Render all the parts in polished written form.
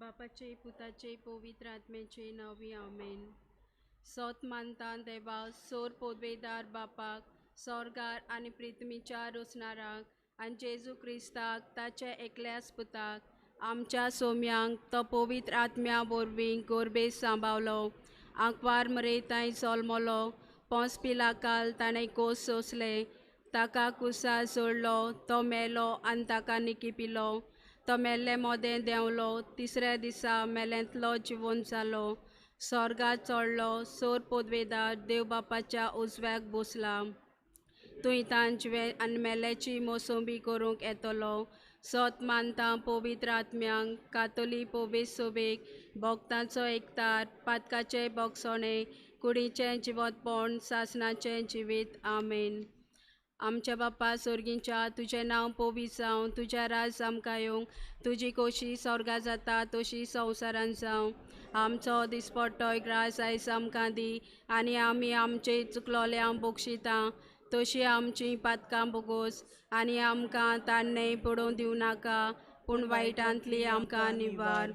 बापाचे पुताचे पवित्र आत्म्याचे नावी आमेन. सोत मानता देवा सोर पोदवेदार बापाक स्वर्गार आनी पृथ्वीच्या रोसणाराक आनी जेजू क्रिस्ताक ताच्या एकल्याच पुताक आमच्या सोम्यांक तो पवित्र आत्म्या वरवीं गोरबेस सांबावलो. आंकवार मरे ताई सोलमलो पोंस पिलाकाल ताणें कोस सोंसले. ताका कुसार सोडलो तो मेलो आनी ताका निकिपिलो. तो मेल्ले मोदें देंवलो तिसऱ्या दिसा मेल्यांतलो जिवंत जालो. स्वर्गात चडलो सोर पोदवेदार देव बापाच्या उजव्याक बसला. थंय तां जिवे आनी मेल्याची मोसंबी करूंक येतलो. सोत मानता पवित्र आत्म्यांक कातोलीक पवित्र सोबेक भोगतांचो एकतार पातकाचें भोगसणें कुडीचें जिवंतपण सासणाचें जिवीत आमेन. आमच्या बापा सोर्गींच्या तुजें नांव पवित्र जावं. तुजें राज आमकां येवंक. तुजी खोशी स्वर्गा जाता तशी संवसारांत जावं. आमचो दिसपट्टो ग्रास आयज आमकां दी आनी आमी आमचे चुकलोल्यांक बक्षिता तशी आमची पातकां बोगोस आनी आमकां तान्नें पडोवंक दिवं नाका पूण वायटांतली आमकां निवार.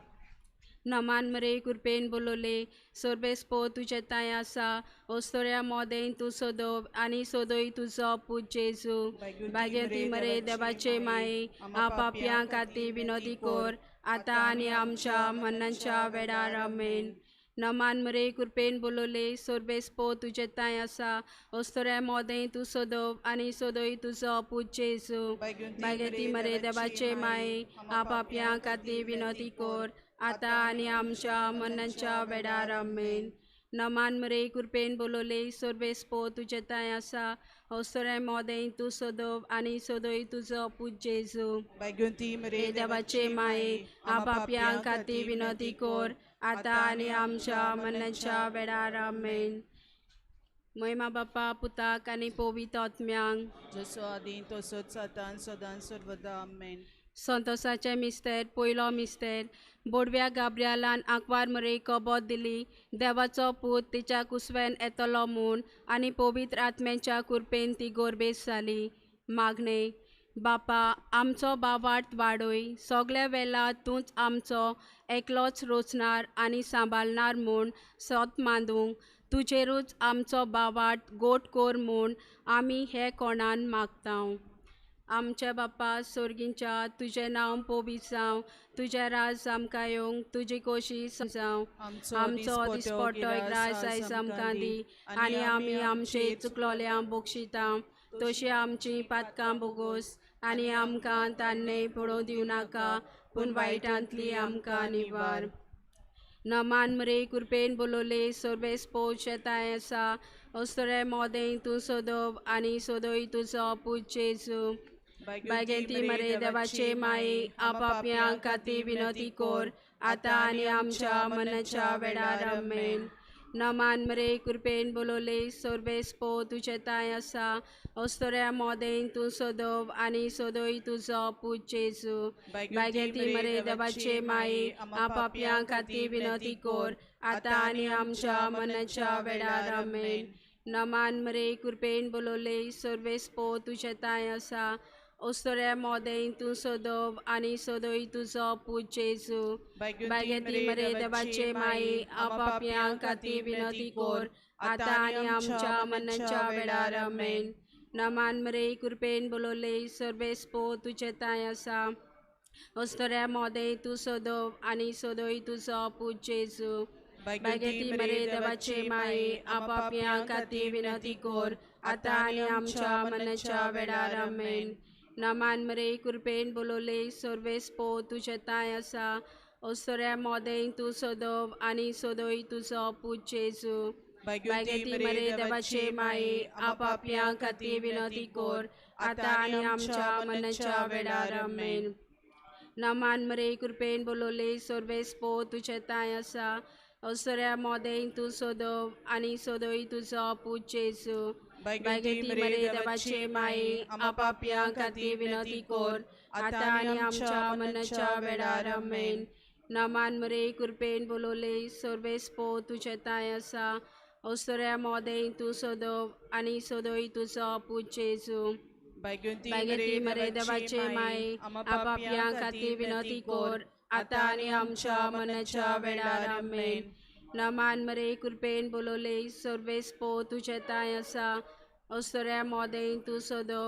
नमान मरे कृपेन बोलोले सोर्बेस्पो तुजे ताय आसा. ओस्तोऱ्या मोदें तूं सोदोव आनी सोदोय तुजो पूत जेजू. भाग्यवती मरे देवाचे माये पापयां खातीर विनोदी कोर आतां आनी आमच्या मरणाच्या वेळार आमेन. नमान मरे कृपेन बोलोले सोर्बेस्पो तुजे ताय आसा. ओस्तोऱ्या मोदें तूं सोदोव आनी सोदोय तुजो पूत जेजू. भाग्यवती मरे देवाचे माये पापयां खातीर विनोदी कोर आतां आनी आमच्या मरणाच्या वेळार आमेन. नमान मरे कृपेन बोलोले सोर्बेस्पो तुजे ताय आसा. ओस्तोऱ्या मोदें तूं सोदोव आनी सोदोय तुजो पूत जेजू. भाग्यवती मरे देवाचे माये पापयां खातीर विनोदी कोर आतां आनी आमच्या मरणाच्या वेळार आमेन. महिमा बापा पुताक आनी पवित्र आत्म्यांक जसो आदीं तसोच आतां सदां सर्वदा आमेन. संतोसाचे मिस्तेर पयलो मिस्तेर बोडव्या गाब्रियालान आंकवार मरे कबोत दिली. देवाचो पूत तिच्या कुसवेन येतलो म्हूण आनी पवित्र आत्म्याच्या कृपेन ती गोरबेस जाली. मागणे बापा आमचो बावार्थ वाडय. सगल्या वेळा तूंच आमचो एकलोच रोचणार आनी सांबाळणार म्हूण सोत मांदूंक तुजेरूच आमचो बावार्थ गोट कोर म्हूण आमी हे कोणान मागतांव. आमच्या बापा सोर्गींच्या तुजें नांव पवित्र जावं. तुजें राज आमकां येवंक. तुजी खोशी जावं. आमचो दिसपट्टो ग्रास आयज आमकां दी आनी आमी आमचे चुकलोल्यांक बक्षिता तशी आमची पातकां बोगोस आनी आमकां तान्नें पडोवंक दिवं नाका पूण वायटांतली आमकां निवार. नमान मरे कृपेन बोलोले सोर्बेस्पो शेताय आसा. ओस्तोऱ्या मोदें तूं सोदोव आनी सोदोय तुजो पूत जेजू. भाग्यवती मरे देवाचे माये पापयां खातीर विनोदी कोर आतां आनी आमच्या मरणाच्या वेळार आमेन. नमान मरे कृपेन बोलोले सोर्बेस्पो तुजे ताय आसा. ओस्तोऱ्या मोदें तूं सोदोव आनी सोदोय तुजो पूत जेजू. भाग्यवती मरे देवाचे माये पापयां खातीर विनोदी कोर आतां आनी आमच्या मरणाच्या वेळार आमेन. नमान मरे कृपेन बोलोले सोर्बेस्पो तुजे ताय आसा. ओस्तोऱ्या मोदें तूं सोदोव आनी सोदोय तुजो पूत जेजू. भाग्यवती मरे देवाचे माये पापयां खातीर विनोदी कोर आतां आनी आमच्या मरणाच्या वेळार आमेन. नमान मरे कृपेन बोलोले सोर्बेस्पो तुजे ताय आसा. ओस्तोऱ्या मोदें तूं सोदोव आनी सोदोय तुजो पूत जेजू. भाग्यवती मरे देवाचे माये पापयां खातीर विनोदी कोर आतां आनी आमच्या मरणाच्या वेळार आमेन. नमान मरे कृपेन बोलोले सोर्बेस्पो तुजे ताय आसा. ओस्तोऱ्या मोदें तूं सोदोव आनी सोदोय तुजो पूत जेजू. भाग्यवती मरे देवाचे माये पापयां खातीर विनोदी कोर आतां आनी आमच्या मरणाच्या वेळार आमेन. नमान मरे कृपेन बोलोले सोर्बेस्पो तुजे ताय आसा. ओस्तोऱ्या मोदें तूं सोदोव आनी सोदोय तुजो पूत जेजू. भाग्यवती मरे देवाचे माये पापयां खातीर विनोदी कोर आतां आनी आमच्या मरणाच्या वेळार आमेन. नमान मरे कृपेन बोलोले सोर्बेस्पो तुजे ताय आसा. ओस्तोऱ्या मोदें तूं सोदोव आनी सोदोय तुजो पूत जेजू. भाग्यवती मरे देवाचे माये पापयां खातीर विनोदी कोर आता आणि आमच्या मरणाच्या वेळार आमेन. नमान मरे कृपेन बोलोले सर्वेस पो तुझे ताय असा ओस्तऱ्या मोदें तू सोदो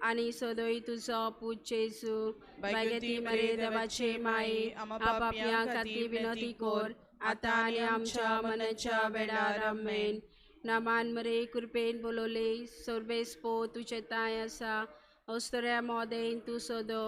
आणि सोदोई तुझो पूज जेजू बागेती मरे देवाचे माये आपापया खाती विनती कोर आता आणि आमच्या मरणाच्या वेळार आमेन. नमान मरे कृपेन बोलोले सर्वेस पो तुझे ताय असा ओस्तऱ्या मोदें तू सोदो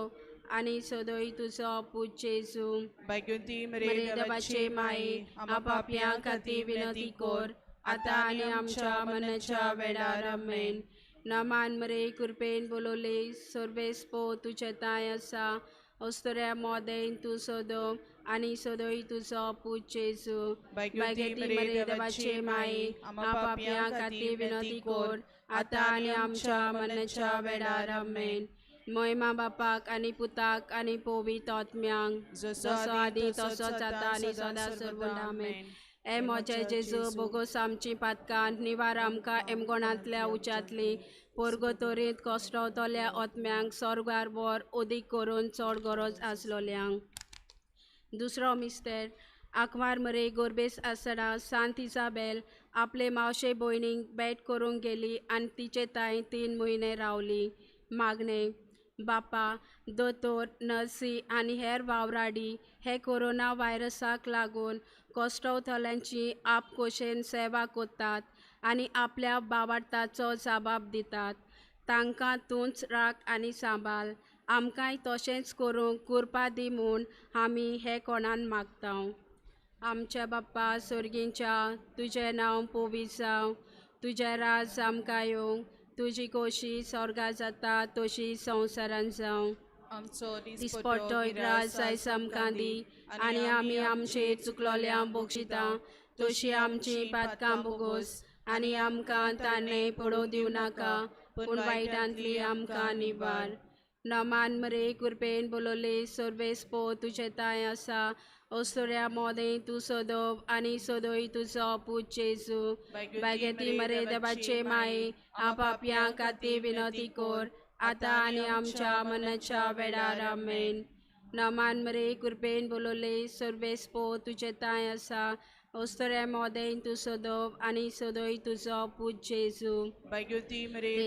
आणि सोदोई तुझो पूज जेजू Baikunti मरे देवाचे माये आपापया खाती विनती कोर आता आणि आमच्या मरणाच्या वेळार आमेन. नमान मरे कृपेन बोलोले सर्वेस पो तुझे ताय असा ओस्तऱ्या मोदें तू सोदो आणि सोदोई तुझो पूज जेजू बागेती मरे देवाचे माये आपापया खाती विनती कोर आता आणि आमच्या मरणाच्या वेळार आमेन. महिमा बापाक आणि पुताक आणि पवित्र आत्म्यांक जसो आदी तसोच आता आणि सदा सर्वदा आमेन. ए मोचे जेजू बोगोस आमची पातकांत निवार आमकां एमगोणांतल्या उच्यांतली पोरगोतोरीत कोश्टवतल्या आत्म्यांक स्वर्गार वर ओदीक करून चड गरज आसलोल्यांक. दुसरो मिस्तेर आंकवार मरे गोरबेस आसतना सांत इसाबेल आपले मावशे भयणीक भेट करूंक गेली आनी तिचे ताई 3 म्हयने रावली. मागणे बापा दोतोर नर्सी आनी हेर वावराडी हे कोरोना व्हायरसाक लागून कोश्टवतल्यांची आपकोशेन सेवा कोत्तात आनी आपल्या बाबार्ताचो जबाब दितात. तांकां तूंच राख आनी सांबाळ. आमकांय तशेंच करूंक कृपा दी म्हूण आमी हे कोणान मागतांव. आमच्या बाप्पा सर्गींच्या तुजें नांव पवित्र जावं. तुजें राज आमकां येवं. तुजी खोशी स्वर्गा जाता तशी संवसारान जावं. आमचो दिसपट्टो राज आयज आमकां दी आनी आमी आमचे चुकलोल्यांक बोगशिता तशी आमची पातकां बोगोस आनी आमकां ताणें पडोवं दिवं नाका पूण वायटांतली आमकां निवार. नमान मरे कृपेन बोलोले सर्वेस पो तुझे ताय आसा ओस्तोऱ्या मोदें तू सोदोव आनी सोदोई तुजो पूज जेजू बागेती मरे देवाचे माये आपापया खाती विनती कोर आता आणि आमच्या मरणाच्या वेळार आमेन. नमान मरे कृपेन बोलोले सर्वेस पो तुझे ताय आसा ओस्तोऱ्या मोदें तू सोदोव आनी सोदोई तुजो पूज जेजू Baikunti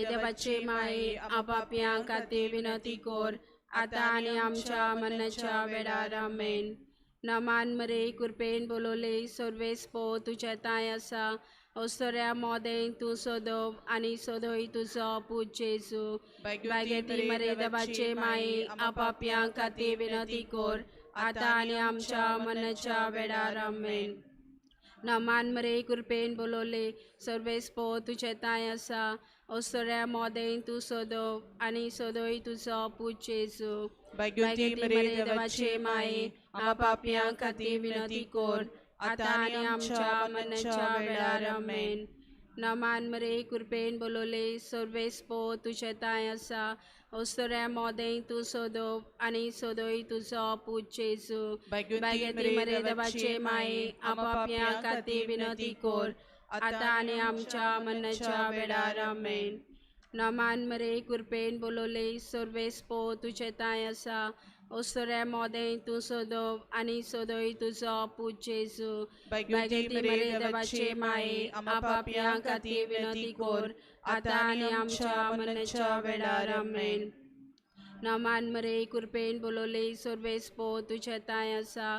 देवाचे माये आपापया खाती विनती कोर आता आणि आमच्या मरणाच्या वेळार आमेन. नमान मरे कृपेन बोलोले सर्वेस पो तुझे ताय आसा ओस्तोऱ्या मोदें तू सोदोव आनी सोदोई तुजो पूज जेजू बागेती मरे देवाचे माये आपापया खाती विनती कोर आता आणि आमच्या मरणाच्या वेळार आमेन. नमान मरे कृपेन बोलोले सर्वेस पो तुझे ताय आसा ओस्तोऱ्या मोदें तू सोदोव आनी सोदोई तुजो पूज जेजू बागेती मरे देवाचे माये आपापया खाती विनती कोर आता आणि आमच्या मरणाच्या वेळार आमेन. नमान मरे कृपेन बोलोले सर्वेस पो तुझे ताय आसा ओस्तोऱ्या मोदें तू सोदोव आनी सोदोई तुजो पूज जेजू बागेती मरे देवाचे माये आपापया खाती विनती कोर आता आणि आमच्या मरणाच्या वेळार आमेन. नमान मरे कृपेन बोलोले सर्वेस पो तुझे ताय आसा ओस्तोऱ्या मोदें तू सोदोव आनी सोदोई तुजो पूज जेजू बागेती मरे देवाचे माये आपापया खाती विनती कोर आता आणि आमच्या मरणाच्या वेळार आमेन. नमान मरे कृपेन बोलोले सर्वेस पो तुझे ताय आसा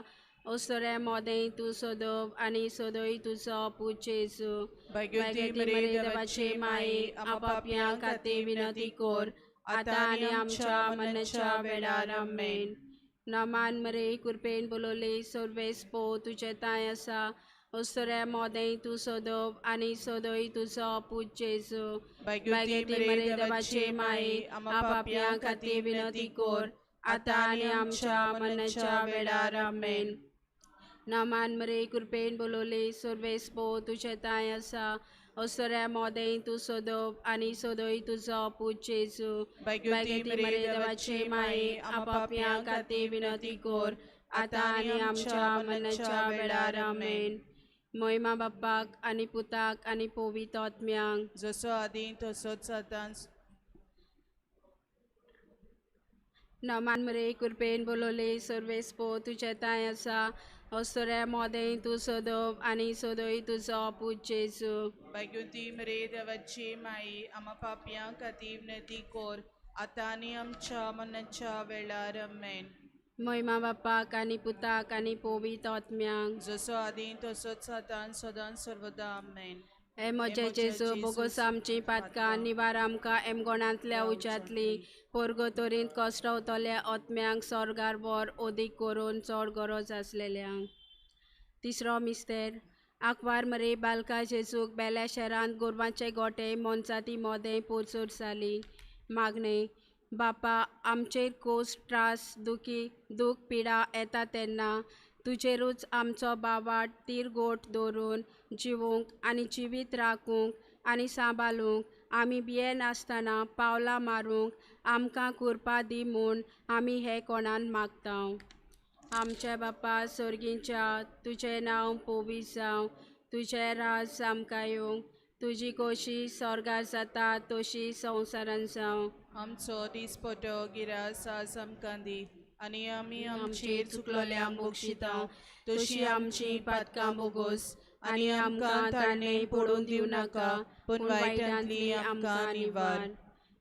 ओस्तोऱ्या मोदें तू सोदोव आनी सोदोई तुजो पूज जेजू बागेती मरे देवाचे माये आपापया खाती विनती कोर आता आणि आमच्या मरणाच्या वेळार आमेन. नमान मरे कृपेन बोलोले सर्वेस पो तुझे ताय आसा ओस्तोऱ्या मोदें तू सोदोव आनी सोदोई तुजो पूज जेजू बागेती मरे देवाचे माये आपापया खाती विनती कोर आता आणि आमच्या मरणाच्या वेळार आमेन. नमान मरे कृपेन बोलोले सर्वेस पो तुझे ताय आसा ओस्तोऱ्या मोदें तू सोदोव आनी सोदोई तुजो पूज जेजू बागेती मरे देवाचे माये आपापया खाती विनती कोर आता आणि आमच्या मरणाच्या वेळार आमेन. महिमा बापाक आणि पुताक आणि पवित्र आत्म्यांक जसो आदी तसोच आता नमान मरे कृपेन बोलोले सर्वेस्पो तुझे ताय असा अस्तोऱ्या मोदें तू सोदोप आणि सोदोय तुझो पूज जेजू बैकुंती मरे देवाची माई आम्हा पापयां खातीर विनंती कोर आतां आनी आमच्या मरणाच्या वेळार आमेन. महिमा बापाक आणि पुताक आणि पवित्र आत्म्यांक जसो आदीं तसोच आतां सदां सर्वदा आमेन. हे म्हजे जेजू बोगोस आमची पातकां निवार आमकां एमगोणांतल्या उज्यांतली पोरगोतोरींत कश्टवतल्या आत्म्यांक स्वर्गार वर ओदीक करून चड गरज आसलेल्यांक. तिसरो मिस्तेर आंकवार मरे बालका जेजूक बेल्या शहरांत गोरवांचे गोठे मोनजाती मोदें पोरसूर जाली. मागणे बापा आमचेर कोस त्रास दूख पिडा येता तेन्ना तुजेरूच आमचो बावाट तिरगोट दवरून जिवूंक आनी जिवीत राखूंक आनी सांबाळूंक आमी बिये आसतना पावलां मारूंक आमकां कुरपा दी म्हूण आमी हे कोणान मागतां. आमचे बापा सर्गींच्या तुजें नांव पवित्र जावं, तुजें राज आमकां येवंक, तुजी खोशी स्वर्गार जाता तशी संवसारान जावं. आमचो दिसपटो गिरास आज आमकां दी आनी आमी आमचेर चुकलोल्यांक बक्षिता तशी आमची पातकां बोगोस आनी आमकां ताळणें पडून दिवं नाका पूण वायटांतली आमकां निवार.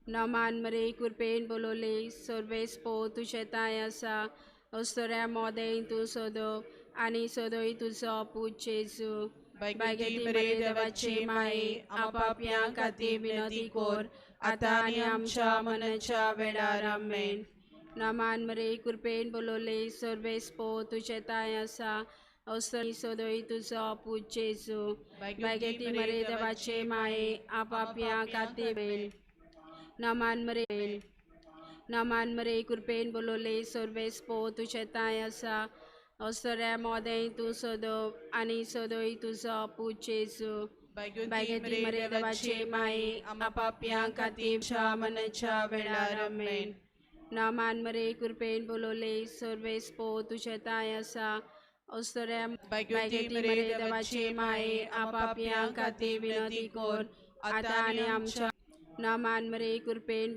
नमान मरे कृपेन बोलोले सर्वेस्पो तुझे ताय आसा अस्तोऱ्या मोदें तूं सोदोप आनी सोदोय तुजो पूज जेजू बैकुंती मरे देवाची माई आम्हा पापयां खातीर विनंती कोर आतां आनी आमच्या मरणाच्या वेळार आमेन. नमान मरे कृपेन बोलोले सर्वेस्पो तुझे ताय आसा अस्तोरी सोदोय तुजो पूज जेजू बैगेती मरे देवाचे माये आपापयां खातीर नमान मरे कृपेन बोलोले सर्वेस्पो तुझे ताय आसा अस्तोऱ्या मोदें तूं सोदोप आनी सोदोय तुजो पूज जेजू बैगेती मरे देवाचे माये आम्हा पापयां खातीर मरणाच्या वेळार आमेन. नमान मरे कृपेन बोलोले सर्वेस्पो तुझे ताय आसा अस्तोऱ्या बैकुंती मरे देवाची माई आम्हा पापयां खातीर विनंती कोर आतां आनी आमच्या नमान मरे कृपेन